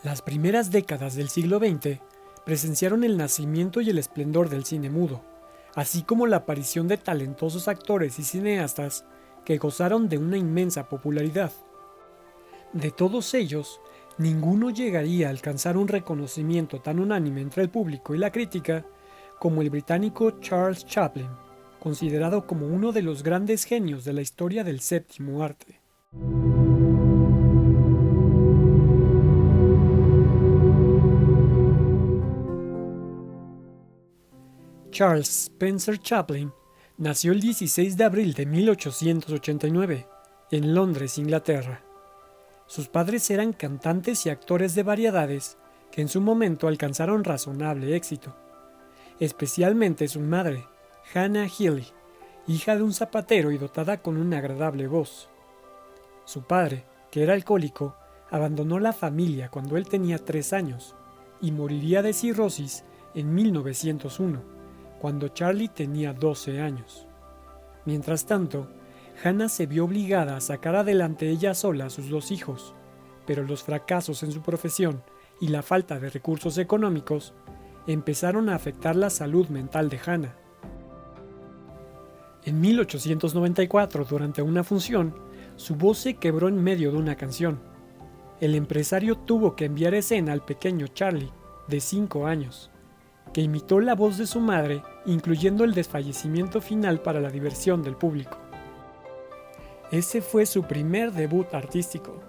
Las primeras décadas del siglo XX presenciaron el nacimiento y el esplendor del cine mudo, así como la aparición de talentosos actores y cineastas que gozaron de una inmensa popularidad. De todos ellos, ninguno llegaría a alcanzar un reconocimiento tan unánime entre el público y la crítica como el británico Charles Chaplin, considerado como uno de los grandes genios de la historia del séptimo arte. Charles Spencer Chaplin nació el 16 de abril de 1889 en Londres, Inglaterra. Sus padres eran cantantes y actores de variedades que en su momento alcanzaron razonable éxito, especialmente su madre, Hannah Healy, hija de un zapatero y dotada con una agradable voz. Su padre, que era alcohólico, abandonó la familia cuando él tenía 3 años y moriría de cirrosis en 1901, cuando Charlie tenía 12 años. Mientras tanto, Hannah se vio obligada a sacar adelante ella sola a sus 2 hijos, pero los fracasos en su profesión y la falta de recursos económicos empezaron a afectar la salud mental de Hannah. En 1894, durante una función, su voz se quebró en medio de una canción. El empresario tuvo que enviar a escena al pequeño Charlie, de 5 años, que imitó la voz de su madre, incluyendo el desfallecimiento final para la diversión del público. Ese fue su primer debut artístico.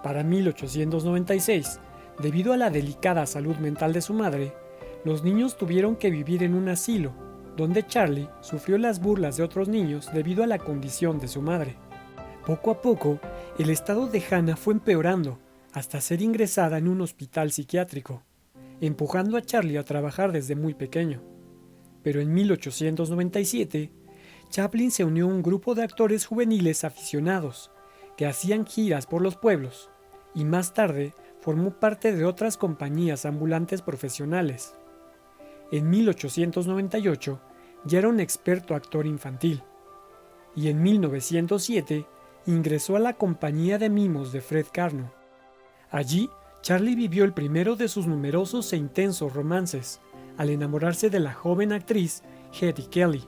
Para 1896, debido a la delicada salud mental de su madre, los niños tuvieron que vivir en un asilo, donde Charlie sufrió las burlas de otros niños debido a la condición de su madre. Poco a poco, el estado de Hannah fue empeorando, hasta ser ingresada en un hospital psiquiátrico, empujando a Charlie a trabajar desde muy pequeño. Pero en 1897, Chaplin se unió a un grupo de actores juveniles aficionados, que hacían giras por los pueblos, y más tarde formó parte de otras compañías ambulantes profesionales. En 1898 ya era un experto actor infantil, y en 1907 ingresó a la compañía de mimos de Fred Karno. Allí, Charlie vivió el primero de sus numerosos e intensos romances, al enamorarse de la joven actriz Hetty Kelly,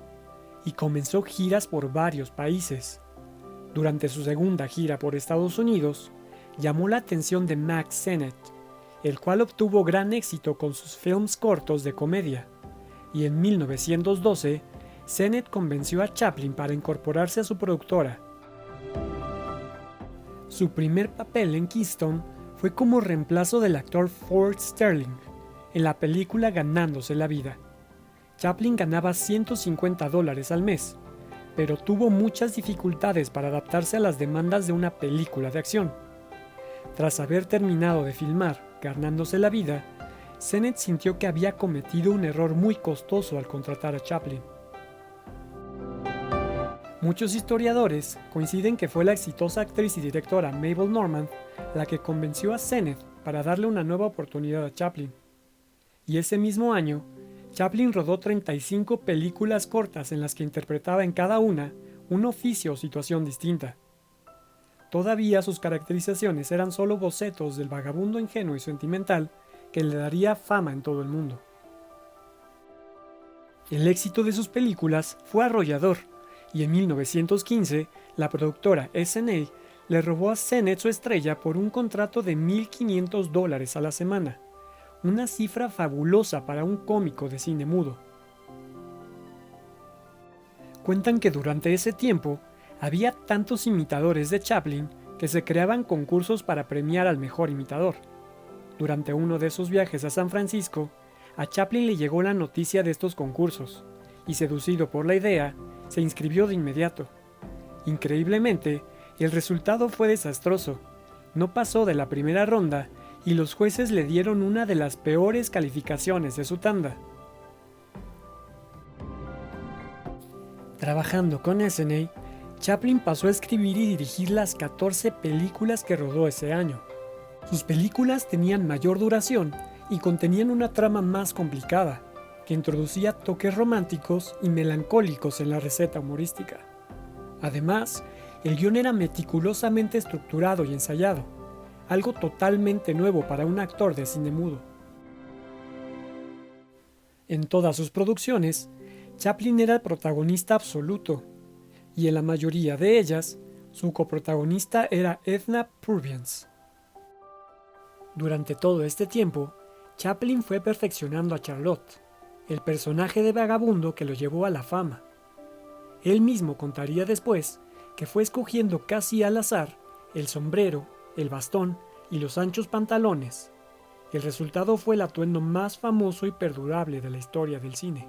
y comenzó giras por varios países. Durante su segunda gira por Estados Unidos, llamó la atención de Mack Sennett, el cual obtuvo gran éxito con sus films cortos de comedia, y en 1912, Sennett convenció a Chaplin para incorporarse a su productora. Su primer papel en Keystone fue como reemplazo del actor Ford Sterling, en la película Ganándose la vida. Chaplin ganaba $150 al mes, pero tuvo muchas dificultades para adaptarse a las demandas de una película de acción. Tras haber terminado de filmar Ganándose la vida, Sennett sintió que había cometido un error muy costoso al contratar a Chaplin. Muchos historiadores coinciden que fue la exitosa actriz y directora Mabel Normand la que convenció a Sennett para darle una nueva oportunidad a Chaplin. Y ese mismo año, Chaplin rodó 35 películas cortas en las que interpretaba en cada una un oficio o situación distinta. Todavía sus caracterizaciones eran solo bocetos del vagabundo ingenuo y sentimental que le daría fama en todo el mundo. El éxito de sus películas fue arrollador, y en 1915 la productora SNA le robó a Sennett su estrella por un contrato de $1,500 a la semana, una cifra fabulosa para un cómico de cine mudo. Cuentan que durante ese tiempo había tantos imitadores de Chaplin que se creaban concursos para premiar al mejor imitador. Durante uno de esos viajes a San Francisco, a Chaplin le llegó la noticia de estos concursos, y seducido por la idea, se inscribió de inmediato. Increíblemente, el resultado fue desastroso. No pasó de la primera ronda y los jueces le dieron una de las peores calificaciones de su tanda. Trabajando con SNA, Chaplin pasó a escribir y dirigir las 14 películas que rodó ese año. Sus películas tenían mayor duración y contenían una trama más complicada, que introducía toques románticos y melancólicos en la receta humorística. Además, el guión era meticulosamente estructurado y ensayado, algo totalmente nuevo para un actor de cine mudo. En todas sus producciones, Chaplin era el protagonista absoluto, y en la mayoría de ellas, su coprotagonista era Edna Purviance. Durante todo este tiempo, Chaplin fue perfeccionando a Charlotte, el personaje de vagabundo que lo llevó a la fama. Él mismo contaría después que fue escogiendo casi al azar el sombrero, el bastón y los anchos pantalones. El resultado fue el atuendo más famoso y perdurable de la historia del cine.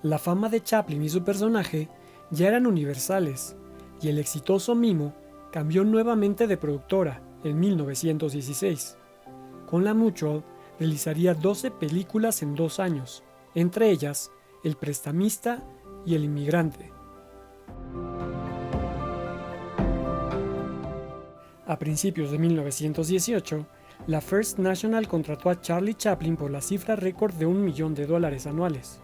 La fama de Chaplin y su personaje ya eran universales, y el exitoso mimo cambió nuevamente de productora en 1916. Con la Mutual realizaría 12 películas en 2 años, entre ellas El prestamista y El inmigrante. A principios de 1918, la First National contrató a Charlie Chaplin por la cifra récord de $1 millón anuales.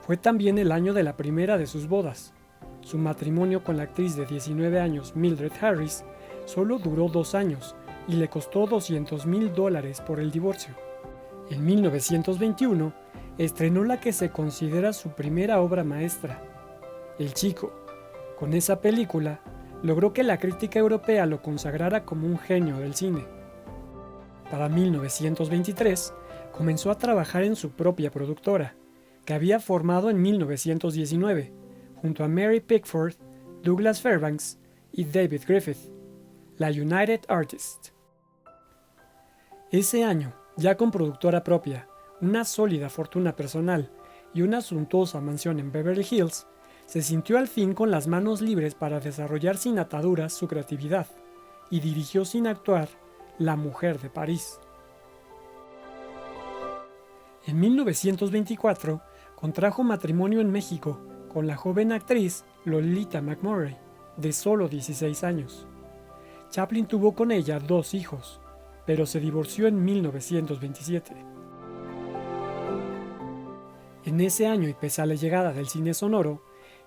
Fue también el año de la primera de sus bodas. Su matrimonio con la actriz de 19 años Mildred Harris solo duró 2 años y le costó $200,000 por el divorcio. En 1921 estrenó la que se considera su primera obra maestra, El Chico. Con esa película logró que la crítica europea lo consagrara como un genio del cine. Para 1923 comenzó a trabajar en su propia productora, que había formado en 1919, junto a Mary Pickford, Douglas Fairbanks y David Griffith, la United Artists. Ese año, ya con productora propia, una sólida fortuna personal y una suntuosa mansión en Beverly Hills, se sintió al fin con las manos libres para desarrollar sin ataduras su creatividad, y dirigió sin actuar La Mujer de París. En 1924 contrajo matrimonio en México con la joven actriz Lolita McMurray, de solo 16 años. Chaplin tuvo con ella 2 hijos, pero se divorció en 1927. En ese año, y pese a la llegada del cine sonoro,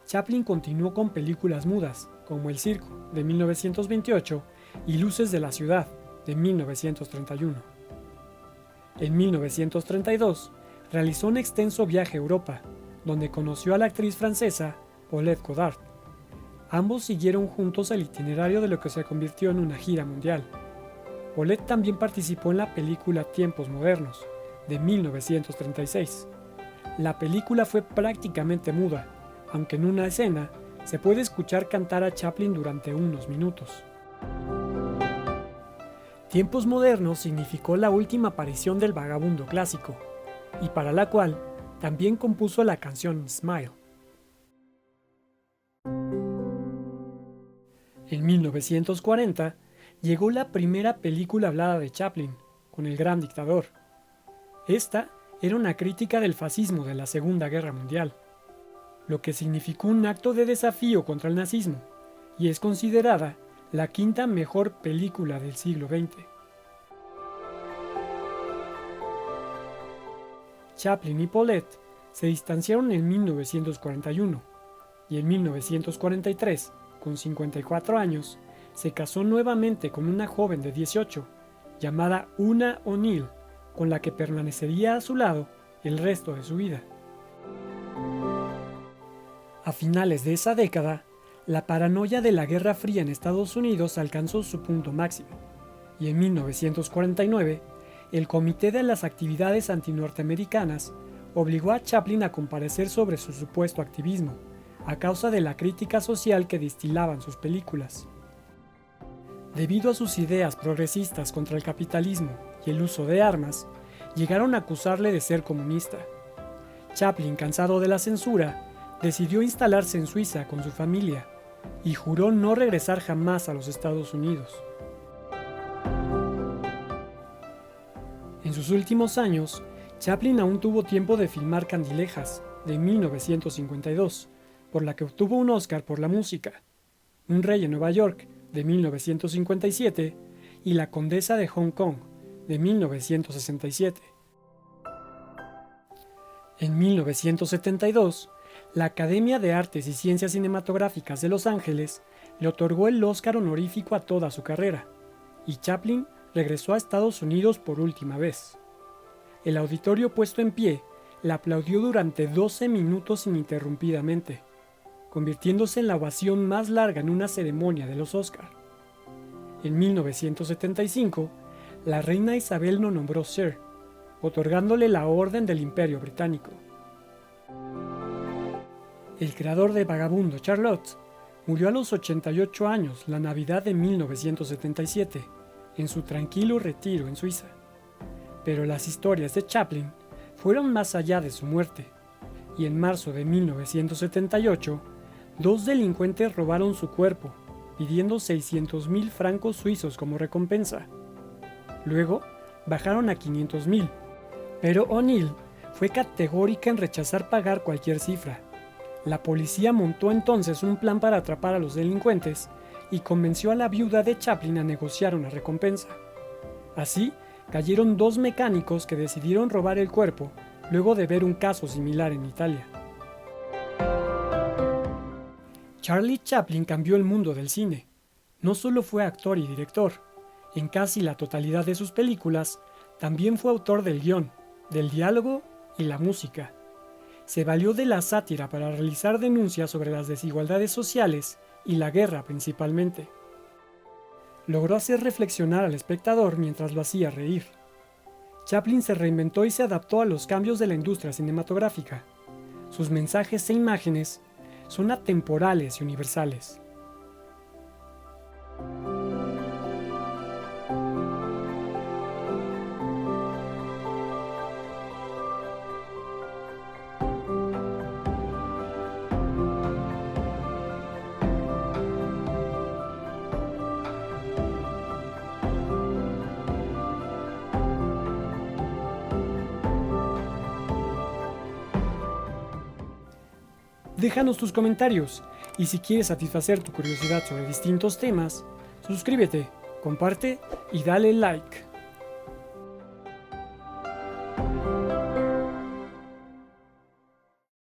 Chaplin continuó con películas mudas, como El Circo, de 1928, y Luces de la Ciudad, de 1931. En 1932, realizó un extenso viaje a Europa, donde conoció a la actriz francesa Paulette Goddard. Ambos siguieron juntos el itinerario de lo que se convirtió en una gira mundial. Paulette también participó en la película Tiempos Modernos, de 1936. La película fue prácticamente muda, aunque en una escena se puede escuchar cantar a Chaplin durante unos minutos. Tiempos Modernos significó la última aparición del vagabundo clásico, y para la cual también compuso la canción Smile. En 1940 llegó la primera película hablada de Chaplin, con El Gran Dictador. Esta era una crítica del fascismo de la Segunda Guerra Mundial, lo que significó un acto de desafío contra el nazismo, y es considerada la 5ª mejor película del siglo XX. Chaplin y Paulette se distanciaron en 1941, y en 1943, con 54 años, se casó nuevamente con una joven de 18, llamada Una O'Neill, con la que permanecería a su lado el resto de su vida. A finales de esa década, la paranoia de la Guerra Fría en Estados Unidos alcanzó su punto máximo, y en 1949, el Comité de las Actividades Antinorteamericanas obligó a Chaplin a comparecer sobre su supuesto activismo, a causa de la crítica social que destilaban sus películas. Debido a sus ideas progresistas contra el capitalismo y el uso de armas, llegaron a acusarle de ser comunista. Chaplin, cansado de la censura, decidió instalarse en Suiza con su familia y juró no regresar jamás a los Estados Unidos. En sus últimos años, Chaplin aún tuvo tiempo de filmar Candilejas, de 1952, por la que obtuvo un Oscar por la música, Un rey en Nueva York, de 1957, y La condesa de Hong Kong, de 1967. En 1972, la Academia de Artes y Ciencias Cinematográficas de Los Ángeles le otorgó el Oscar honorífico a toda su carrera, y Chaplin regresó a Estados Unidos por última vez. El auditorio puesto en pie la aplaudió durante 12 minutos ininterrumpidamente, convirtiéndose en la ovación más larga en una ceremonia de los Oscar. En 1975, la reina Isabel lo nombró Sir, otorgándole la Orden del Imperio Británico. El creador de Vagabundo, Charlotte, murió a los 88 años la Navidad de 1977, en su tranquilo retiro en Suiza. Pero las historias de Chaplin fueron más allá de su muerte, y en marzo de 1978, 2 delincuentes robaron su cuerpo, pidiendo 600.000 francos suizos como recompensa. Luego, bajaron a 500.000, pero O'Neill fue categórica en rechazar pagar cualquier cifra. La policía montó entonces un plan para atrapar a los delincuentes y convenció a la viuda de Chaplin a negociar una recompensa. Así, cayeron 2 mecánicos que decidieron robar el cuerpo luego de ver un caso similar en Italia. Charlie Chaplin cambió el mundo del cine. No solo fue actor y director, en casi la totalidad de sus películas, también fue autor del guión, del diálogo y la música. Se valió de la sátira para realizar denuncias sobre las desigualdades sociales y la guerra principalmente. Logró hacer reflexionar al espectador mientras lo hacía reír. Chaplin se reinventó y se adaptó a los cambios de la industria cinematográfica. Sus mensajes e imágenes son atemporales y universales. Déjanos tus comentarios y si quieres satisfacer tu curiosidad sobre distintos temas, suscríbete, comparte y dale like.